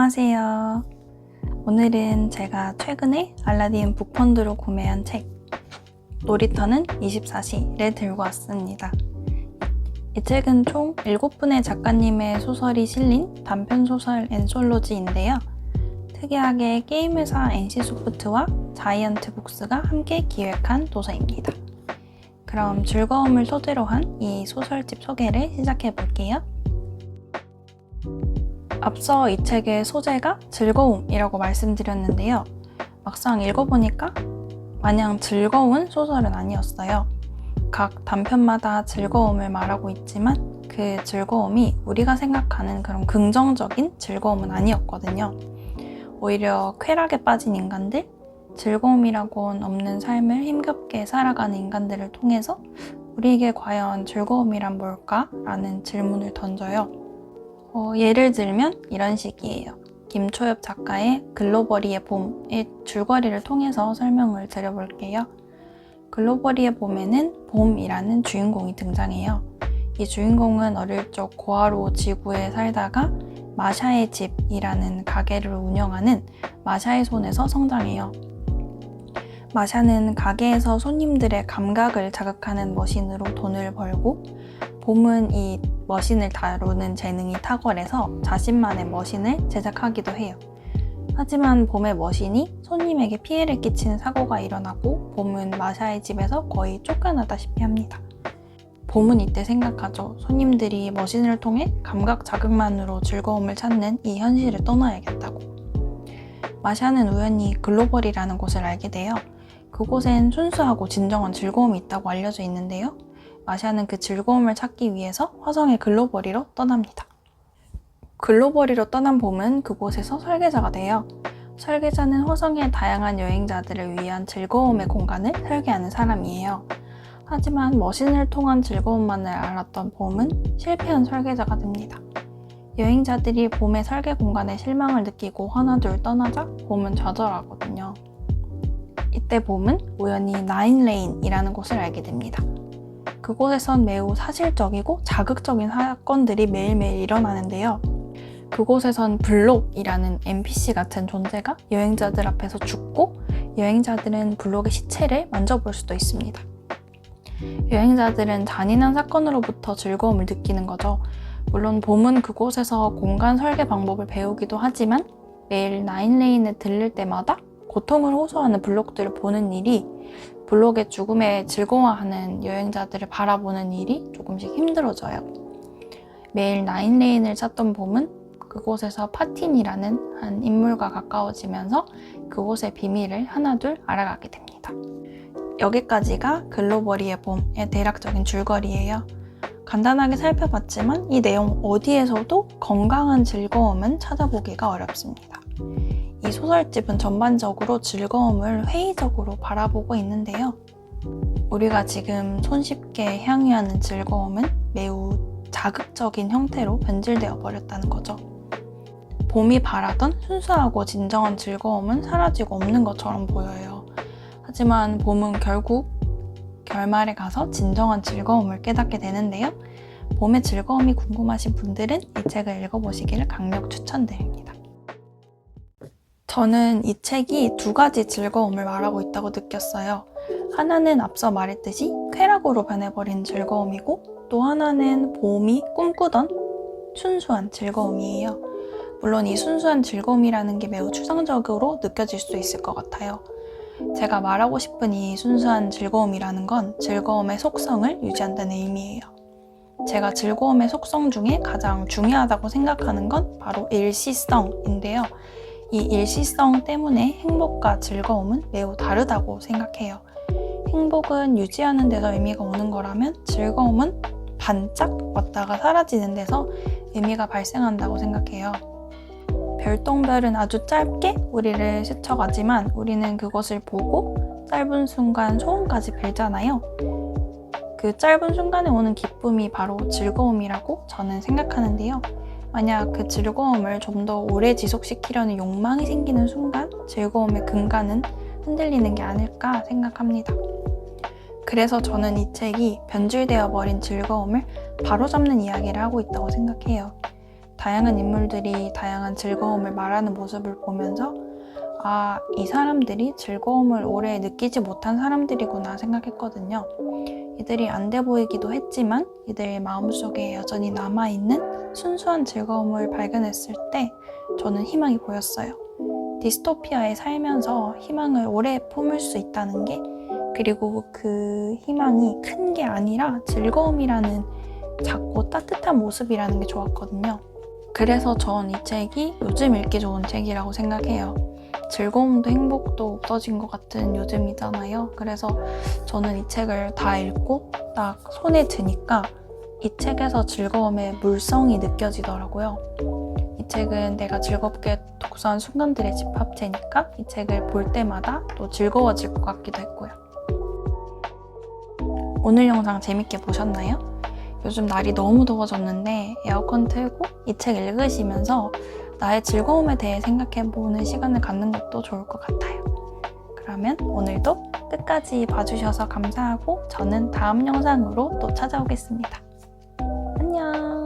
안녕하세요. 오늘은 제가 최근에 알라딘 북펀드로 구매한 책 놀이터는 24시를 들고 왔습니다. 이 책은 총 7분의 작가님의 소설이 실린 단편소설 앤솔로지인데요. 특이하게 게임회사 NC소프트와 자이언트북스가 함께 기획한 도서입니다. 그럼 즐거움을 소재로 한 이 소설집 소개를 시작해 볼게요. 앞서 이 책의 소재가 즐거움이라고 말씀드렸는데요. 막상 읽어보니까 마냥 즐거운 소설은 아니었어요. 각 단편마다 즐거움을 말하고 있지만 그 즐거움이 우리가 생각하는 그런 긍정적인 즐거움은 아니었거든요. 오히려 쾌락에 빠진 인간들, 즐거움이라고는 없는 삶을 힘겹게 살아가는 인간들을 통해서 우리에게 과연 즐거움이란 뭘까? 라는 질문을 던져요. 예를 들면 이런 식이에요. 김초엽 작가의 글로벌이의 봄의 줄거리를 통해서 설명을 드려볼게요. 글로벌이의 봄에는 봄이라는 주인공이 등장해요. 이 주인공은 어릴 적 고아로 지구에 살다가 마샤의 집이라는 가게를 운영하는 마샤의 손에서 성장해요. 마샤는 가게에서 손님들의 감각을 자극하는 머신으로 돈을 벌고, 봄은 이 머신을 다루는 재능이 탁월해서 자신만의 머신을 제작하기도 해요. 하지만 봄의 머신이 손님에게 피해를 끼치는 사고가 일어나고 봄은 마샤의 집에서 거의 쫓겨나다시피 합니다. 봄은 이때 생각하죠. 손님들이 머신을 통해 감각 자극만으로 즐거움을 찾는 이 현실을 떠나야겠다고. 마샤는 우연히 글로벌이라는 곳을 알게 돼요. 그곳엔 순수하고 진정한 즐거움이 있다고 알려져 있는데요. 마샤는 그 즐거움을 찾기 위해서 화성의 글로벌이로 떠납니다. 글로벌이로 떠난 봄은 그곳에서 설계자가 돼요. 설계자는 화성의 다양한 여행자들을 위한 즐거움의 공간을 설계하는 사람이에요. 하지만 머신을 통한 즐거움만을 알았던 봄은 실패한 설계자가 됩니다. 여행자들이 봄의 설계 공간에 실망을 느끼고 하나둘 떠나자 봄은 좌절하거든요. 이때 봄은 우연히 나인레인이라는 곳을 알게 됩니다. 그곳에선 매우 사실적이고 자극적인 사건들이 매일매일 일어나는데요. 그곳에선 블록이라는 NPC 같은 존재가 여행자들 앞에서 죽고, 여행자들은 블록의 시체를 만져볼 수도 있습니다. 여행자들은 잔인한 사건으로부터 즐거움을 느끼는 거죠. 물론 봄은 그곳에서 공간 설계 방법을 배우기도 하지만 매일 나인레인에 들릴 때마다 고통을 호소하는 블록들을 보는 일이, 블록의 죽음에 즐거워하는 여행자들을 바라보는 일이 조금씩 힘들어져요. 매일 나인레인을 찾던 봄은 그곳에서 파틴이라는 한 인물과 가까워지면서 그곳의 비밀을 하나둘 알아가게 됩니다. 여기까지가 글로벌이의 봄의 대략적인 줄거리예요. 간단하게 살펴봤지만 이 내용 어디에서도 건강한 즐거움은 찾아보기가 어렵습니다. 이 소설집은 전반적으로 즐거움을 회의적으로 바라보고 있는데요. 우리가 지금 손쉽게 향유하는 즐거움은 매우 자극적인 형태로 변질되어 버렸다는 거죠. 봄이 바라던 순수하고 진정한 즐거움은 사라지고 없는 것처럼 보여요. 하지만 봄은 결국 결말에 가서 진정한 즐거움을 깨닫게 되는데요. 봄의 즐거움이 궁금하신 분들은 이 책을 읽어보시기를 강력 추천드립니다. 저는 이 책이 두 가지 즐거움을 말하고 있다고 느꼈어요. 하나는 앞서 말했듯이 쾌락으로 변해버린 즐거움이고, 또 하나는 봄이 꿈꾸던 순수한 즐거움이에요. 물론 이 순수한 즐거움이라는 게 매우 추상적으로 느껴질 수도 있을 것 같아요. 제가 말하고 싶은 이 순수한 즐거움이라는 건 즐거움의 속성을 유지한다는 의미예요. 제가 즐거움의 속성 중에 가장 중요하다고 생각하는 건 바로 일시성인데요. 이 일시성 때문에 행복과 즐거움은 매우 다르다고 생각해요. 행복은 유지하는 데서 의미가 오는 거라면 즐거움은 반짝 왔다가 사라지는 데서 의미가 발생한다고 생각해요. 별똥별은 아주 짧게 우리를 스쳐가지만 우리는 그것을 보고 짧은 순간 소원까지 빌잖아요. 그 짧은 순간에 오는 기쁨이 바로 즐거움이라고 저는 생각하는데요. 만약 그 즐거움을 좀 더 오래 지속시키려는 욕망이 생기는 순간 즐거움의 근간은 흔들리는 게 아닐까 생각합니다. 그래서 저는 이 책이 변질되어 버린 즐거움을 바로잡는 이야기를 하고 있다고 생각해요. 다양한 인물들이 다양한 즐거움을 말하는 모습을 보면서 아, 이 사람들이 즐거움을 오래 느끼지 못한 사람들이구나 생각했거든요. 이들이 안 돼 보이기도 했지만 이들의 마음속에 여전히 남아있는 순수한 즐거움을 발견했을 때 저는 희망이 보였어요. 디스토피아에 살면서 희망을 오래 품을 수 있다는 게, 그리고 그 희망이 큰 게 아니라 즐거움이라는 작고 따뜻한 모습이라는 게 좋았거든요. 그래서 전 이 책이 요즘 읽기 좋은 책이라고 생각해요. 즐거움도 행복도 없어진 것 같은 요즘이잖아요. 그래서 저는 이 책을 다 읽고 딱 손에 드니까 이 책에서 즐거움의 물성이 느껴지더라고요. 이 책은 내가 즐겁게 독서한 순간들의 집합체니까 이 책을 볼 때마다 또 즐거워질 것 같기도 했고요. 오늘 영상 재밌게 보셨나요? 요즘 날이 너무 더워졌는데 에어컨 틀고 이 책 읽으시면서 나의 즐거움에 대해 생각해보는 시간을 갖는 것도 좋을 것 같아요. 그러면 오늘도 끝까지 봐주셔서 감사하고 저는 다음 영상으로 또 찾아오겠습니다. 안녕!